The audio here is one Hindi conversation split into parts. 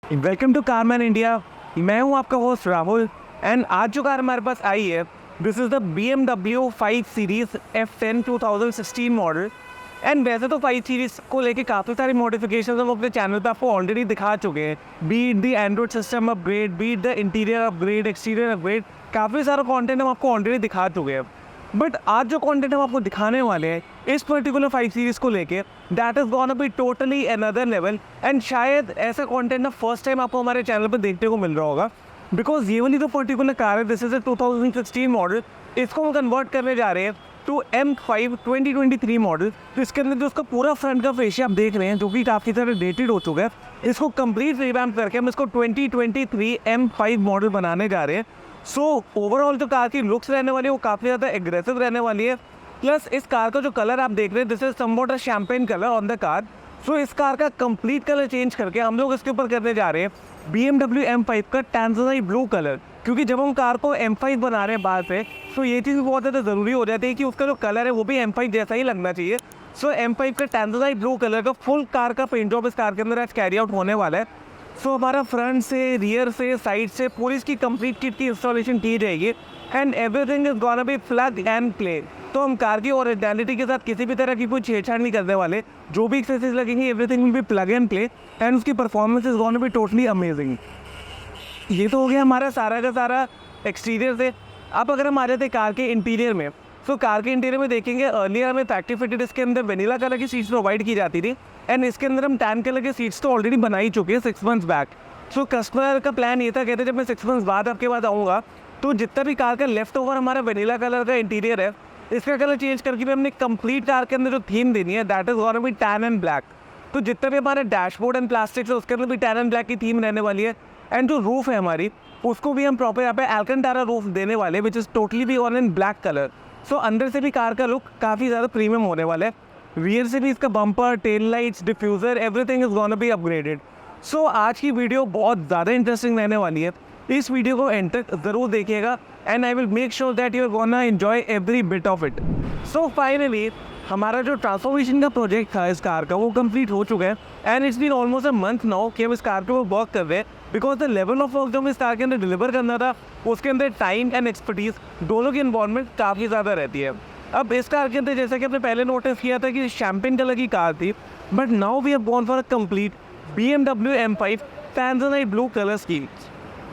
Welcome to carman India. मैं हूं आपका होस्ट राहुल एंड आज जो कार हमारे पास आई है this is the BMW 5 series F10 2016 model. And वैसे तो 5 सीरीज़ को लेके काफ़ी सारी मॉडिफिकेशन हम अपने चैनल पे आपको ऑलरेडी दिखा चुके हैं। Be it the Android system upgrade, be it the interior upgrade, exterior upgrade, काफ़ी सारा कंटेंट हम आपको ऑलरेडी दिखा चुके हैं। बट आज जो कंटेंट हम आपको दिखाने वाले हैं इस पर्टिकुलर 5 सीरीज़ को लेके that is gonna be totally another level. And शायद ऐसा कंटेंट ना फर्स्ट टाइम आपको हमारे चैनल पर देखने को मिल रहा होगा, बिकॉज ये वाली जो पर्टिकुलर कार है दिस इज ए 2016 मॉडल। इसको हम कन्वर्ट करने जा रहे हैं टू M5 2023 मॉडल। तो इसके अंदर जो उसका पूरा फ्रंट का फेशिया आप देख रहे हैं जो कि काफ़ी सारे डेटेड हो चुका है, इसको कंप्लीट रिवैम्प करके हम इसको 2023 M5 मॉडल बनाने जा रहे हैं। सो ओवरऑल जो कार की लुक्स रहने वाली है वो काफ़ी ज़्यादा एग्रेसिव रहने वाली है। प्लस इस कार का जो कलर आप देख रहे हैं this is somewhat a champagne colour on the car. So इस कार का कंप्लीट कलर चेंज करके हम लोग इसके ऊपर करने जा रहे हैं BMW M5 का टैंजराइट ब्लू कलर। क्योंकि जब हम कार को M5 बना रहे हैं बाहर से तो ये चीज़ भी बहुत ज़्यादा ज़रूरी हो जाती है कि उसका जो कलर है वो भी M5 जैसा ही लगना चाहिए। सो M5 का टैंजराइट ब्लू कलर का फुल कार का पेंट जॉब इस कार के अंदर आज कैरी आउट होने वाला है। सो हमारा फ्रंट से, रियर से, साइड से पूरी इसकी कंप्लीट किट की इंस्टॉलेशन की जाएगी and everything is gonna B plug and play. तो हम कार की ओरिजिनलिटी के साथ किसी भी तरह की कोई छेड़छाड़ नहीं करने वाले। जो भी एक्सेसरीज लगेंगी everything will be plug and play and उसकी performance is gonna be totally amazing. ये तो हो गया हमारा सारा का सारा एक्सटीरियर से। अब अगर हम आ जाते हैं कार के इंटीरियर में, तो कार के इंटीरियर में देखेंगे अर्लियर हमें फैक्ट्री फिटेड इसके अंदर वेनिला कलर की सीट्स प्रोवाइड की जाती थी एंड इसके अंदर हम टैन कलर की सीट्स तो ऑलरेडी बना ही चुके हैं 6 मंथ्स बैक। सो कस्टमर का प्लान ये था, कहते जब मैं 6 मंथ्स बाद आपके पास आऊँगा तो जितना भी कार का लेफ्ट ओवर हमारा वेनिला कलर का इंटीरियर है इसका कलर चेंज करके भी हमने कंप्लीट कार के अंदर जो थीम देनी है that is gonna B tan and black. तो जितना भी हमारे डैशबोर्ड एंड प्लास्टिक्स है उसके अंदर भी टैन एंड ब्लैक की थीम रहने वाली है। एंड जो रूफ है हमारी उसको भी हम प्रॉपर यहाँ पे एल्कंटारा रूफ देने वाले विच इज़ टोटली भी ऑन इन ब्लैक कलर। सो अंदर से भी कार का लुक काफ़ी ज़्यादा प्रीमियम होने वाला है। रियर से भी इसका bumper, tail lights, diffuser everything is gonna be upgraded. So आज की वीडियो बहुत ज़्यादा इंटरेस्टिंग रहने वाली है। इस वीडियो को एंड तक ज़रूर देखिएगा and I will make sure that you are gonna enjoy every bit of it. So finally हमारा जो ट्रांसफॉर्मेशन का प्रोजेक्ट था इस कार का वो कंप्लीट हो चुका है and it's been almost a month now कि हम इस कार को वर्क कर रहे हैं। Because the level of work जो हम इस कार के अंदर डिलीवर करना था उसके अंदर टाइम एंड एक्सपर्टीज़ दोनों की इन्वॉल्वमेंट काफ़ी ज़्यादा रहती है। अब इस कार के अंदर जैसा कि आपने पहले नोटिस किया था कि शैम्पेन कलर की कार थी, but now we have gone for a complete BMW M5 tanzanite blue colour scheme.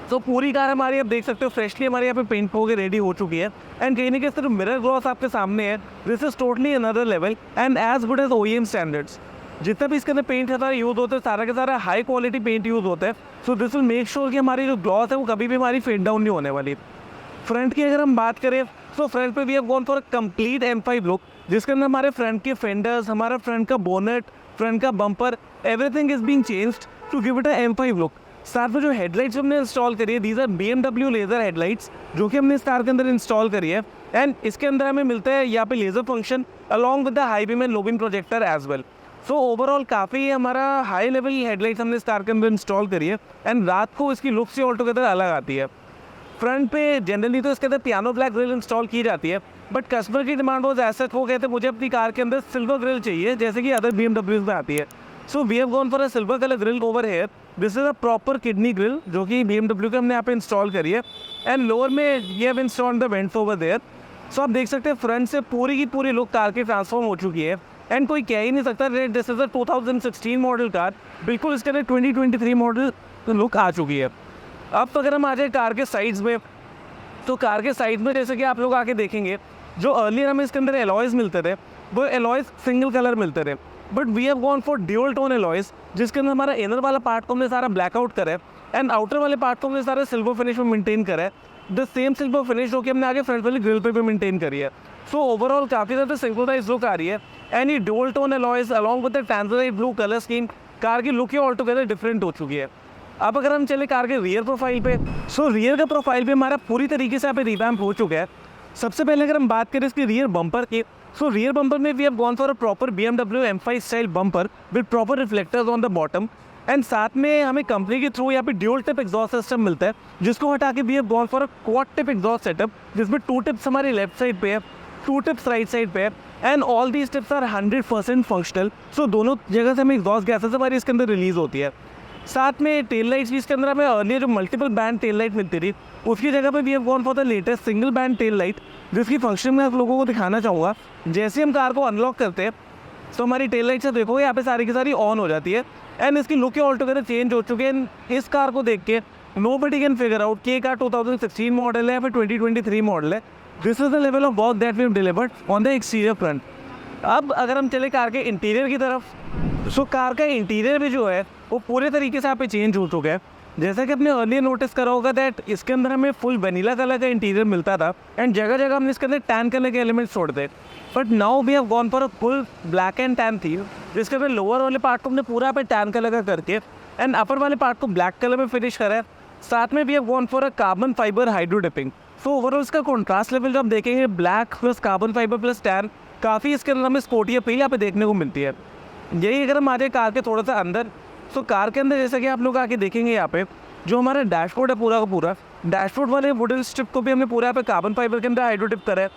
तो पूरी कार हमारी आप देख सकते हो फ्रेशली हमारे यहाँ पे पेंट होकर रेडी हो चुकी है एंड कहीं ना कहीं सिर्फ मिरर ग्लॉस आपके सामने है। This is totally another level and as good as OEM standards. जितना भी इसके अंदर पेंट हमारा यूज़ होता है सारा का सारा हाई क्वालिटी पेंट यूज़ होता है। So this will make sure कि हमारी जो ग्लॉस है वो कभी भी हमारी फेड डाउन नहीं होने वाली। फ्रंट की अगर हम बात करें तो फ्रंट पे we have gone for a complete M5 look जिसके अंदर हमारे फ्रंट के फेंडर्स, हमारा फ्रंट का बोनेट, फ्रंट का bumper everything is being changed to give it a M5 look. साथ में जो हेडलाइट्स हमने इंस्टॉल करी है these are BMW laser headlights जो कि हमने इस कार के अंदर इंस्टॉल करी है एंड इसके अंदर हमें मिलता है यहाँ पे laser function along with the high beam and low beam projector as well. So overall काफ़ी हमारा हाई लेवल हेडलाइट्स हमने इस कार के अंदर इंस्टॉल करी है एंड रात को इसकी लुक से ऑल टुगेदर अलग आती है। फ्रंट पे जनरली तो इसके अंदर पियानो ब्लैक ग्रिल इंस्टॉल की जाती है, बट कस्टमर की डिमांड वॉज ऐसा वो कहते मुझे अपनी कार के अंदर सिल्वर ग्रिल चाहिए जैसे कि अदर BMWs में आती है। So we have gone for a silver colour grille over here. This is a proper kidney grille जो कि BMW के हमने यहाँ पे इंस्टॉल करी है एंड लोअर में ये have installed the vents over there. So आप देख सकते हैं फ्रंट से पूरी की पूरी लुक कार की ट्रांसफॉर्म हो चुकी है एंड कोई कह ही नहीं सकता this is a 2016 model car. बिल्कुल इसके अंदर 2023 मॉडल लुक आ चुकी है। अब अगर हम आ जाए कार के साइड्स में, तो कार के साइड में जैसे कि आप लोग आके देखेंगे जो अर्लियर हमें इसके अंदर एलॉयज़ मिलते थे वो एलॉयज़ सिंगल कलर मिलते थे, but we have gone for dual tone alloys जिसके अंदर हमारा इनर वाला पार्ट को हमने सारा ब्लैकआउट करा है एंड आउटर वाले पार्ट को हमने सारा सिल्वर फिनिश में मेंटेन करा है। द सेम सिल्वर फिनिश जो कि हमने आगे फ्रंट वाली ग्रिल पे भी मेंटेन करी है। सो ओवरऑल काफ़ी ज़्यादा सिंपलाइज लुक आ रही है एंड ये dual tone alloys along with the tanzanite blue colour scheme car की लुक ही ऑल टुगेदर डिफरेंट हो चुकी है। अब अगर हम चले कार के रियर प्रोफाइल पे, सो रियर का प्रोफाइल पे हमारा पूरी तरीके से यहाँ पे रिवैम्प हो चुका है। सबसे पहले अगर हम बात करें इसके रियर बम्पर की, सो रियर बम्पर में we have gone for a proper BMW M5 style bumper with proper reflectors on the bottom end साथ में हमें कंपनी के थ्रू यहाँ पे ड्यूल टिप एग्जॉस्ट सिस्टम मिलता है जिसको हटा के we have gone for a quad tip exhaust setup जिसमें 2 टिप्स हमारी लेफ्ट साइड पे है, 2 टिप्स राइट साइड पे है and all these tips are 100% functional. So दोनों जगह से हमें एग्जॉस्ट गैसेस हमारी इसके अंदर रिलीज होती है। साथ में टेल लाइट्स भी इसके अंदर हमें अर्लियर जो मल्टीपल बैंड टेल लाइट मिलती थी उसकी जगह पे we have gone for the latest single band tail light, जिसकी फंक्शन मैं आप लोगों को दिखाना चाहूँगा। जैसे हम कार को अनलॉक करते हैं तो हमारी टेल लाइट से देखो यहाँ पे सारी की सारी ऑन हो जाती है एंड इसकी लुक ऑल टुगेदर चेंज हो चुके हैं। इस कार को देख के नोबडी कैन फिगर आउट कि ये कार 2016 मॉडल है या फिर 2023 मॉडल है। This is the level of work that we have delivered on the exterior front. अब अगर हम चले कार के इंटीरियर की तरफ, सो कार का इंटीरियर भी जो है वो पूरे तरीके से यहाँ पे चेंज हो चुका है। जैसा कि आपने अर्लियर नोटिस करा होगा दैट इसके अंदर हमें फुल वनीला कलर का इंटीरियर मिलता था एंड जगह जगह हमने इसके अंदर टैन कलर के एलिमेंट्स छोड़ते, but now we have gone for a full black and tan theme, जिसके अंदर लोअर वाले पार्ट को हमने पूरा पे टैन कलर का करके एंड अपर वाले पार्ट को ब्लैक कलर में फिनिश करा है। साथ में we have gone for a carbon fibre hydro dipping. So overall इसका कॉन्ट्रास्ट लेवल जो आप देखेंगे black plus carbon fibre plus tan, काफ़ी इसके अंदर हमें स्पोर्टी अपील यहाँ पे देखने को मिलती है। यही अगर हम आ जाए कार के थोड़ा सा अंदर, तो कार के अंदर जैसा कि आप लोग आके देखेंगे यहाँ पे जो हमारा डैशबोर्ड है पूरा का पूरा, डैशबोर्ड वाले वुडन स्ट्रिप को भी हमने पूरा यहाँ पे कार्बन फाइबर के अंदर हाइड्रो डिप करा है।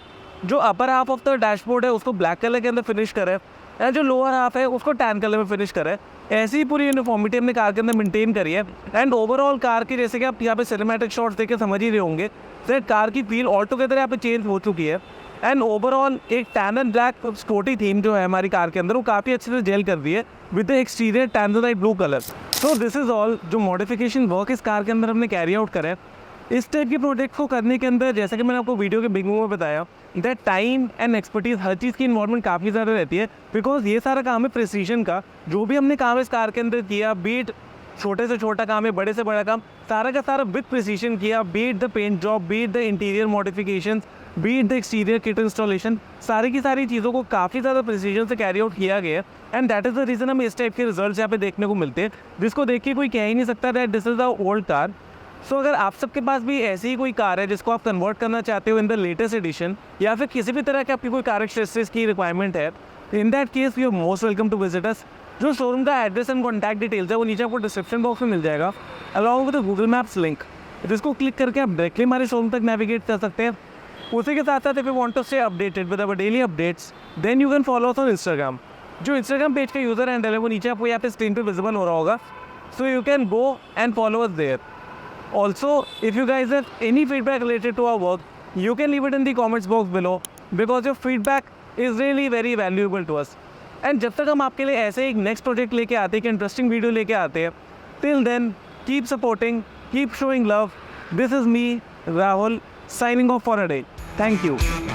जो upper half of the dashboard है उसको ब्लैक कलर के अंदर फिनिश करा है एंड जो लोअर हाफ है उसको टैन कलर में फिनिश करा है। ऐसी ही पूरी यूनिफॉर्मिटी हमने कार के अंदर मेंटेन करी है एंड ओवरऑल कार की जैसे कि आप यहाँ पे सिनेमैटिक शॉट्स देख के समझ ही रहे होंगे तो कार की फील ऑल टुगेदर यहाँ पे चेंज हो चुकी है एंड ओवरऑल एक tan and black sporty theme जो है हमारी कार के अंदर वो काफ़ी अच्छे से जेल कर दी है with the exterior tanzanite blue colour. So this is all जो मॉडिफिकेशन वर्क इस कार के अंदर हमने कैरी आउट करा है। इस टाइप के प्रोजेक्ट को करने के अंदर जैसा कि मैंने आपको वीडियो के बिगिनिंग में बताया दैट टाइम एंड एक्सपर्टीज हर चीज़ की इन्वॉल्वमेंट काफ़ी ज़्यादा रहती है, बिकॉज ये सारा काम है प्रिसीजन का। जो भी हमने काम इस कार के अंदर किया, बीट छोटे से छोटा काम है, बड़े से बड़ा काम, सारा का सारा विद प्रिसीजन किया, be it the paint job, be it the interior modification, be it the exterior kit installation, सारी की सारी चीज़ों को काफ़ी ज़्यादा प्रिसीजन से कैरी आउट किया गया है and that is the reason हमें इस टाइप के रिजल्ट्स यहाँ पे देखने को मिलते हैं, जिसको देख के कोई कह ही नहीं सकता that this is the old car. So अगर आप सबके पास भी ऐसी ही कोई कार है जिसको आप कन्वर्ट करना चाहते हो इन द लेटेस्ट एडिशन, या फिर किसी भी तरह के आपकी कोई कैरेक्टरिस्टिक्स की रिक्वायरमेंट है, in that case you are most welcome to visit us. जो शोरूम का एड्रेस एंड कॉन्टैक्ट डिटेल्स है वो नीचे आपको डिस्क्रिप्शन बॉक्स में मिल जाएगा along with Google maps link, जिसको क्लिक करके आप डायरेक्टली हमारे शोरूम तक नेविगेट कर सकते हैं। उसी के साथ साथ if you want to stay updated with our daily updates then you can follow us on Instagram. जो इंस्टाग्राम पेज का यूज़र हैंडल है वो नीचे आपको यहाँ पे स्क्रीन पे विजिबल हो रहा होगा, so you can go and follow us there. Also, if you guys have any feedback related to our work, you can leave it in the comments box below because your feedback is really very valuable to us. And जब तक हम आपके लिए ऐसे एक नेक्स्ट प्रोजेक्ट लेके आते हैं, एक इंटरेस्टिंग वीडियो लेके आते हैं, till then keep supporting, keep showing love. This is me, Rahul, signing off for a day. Thank you.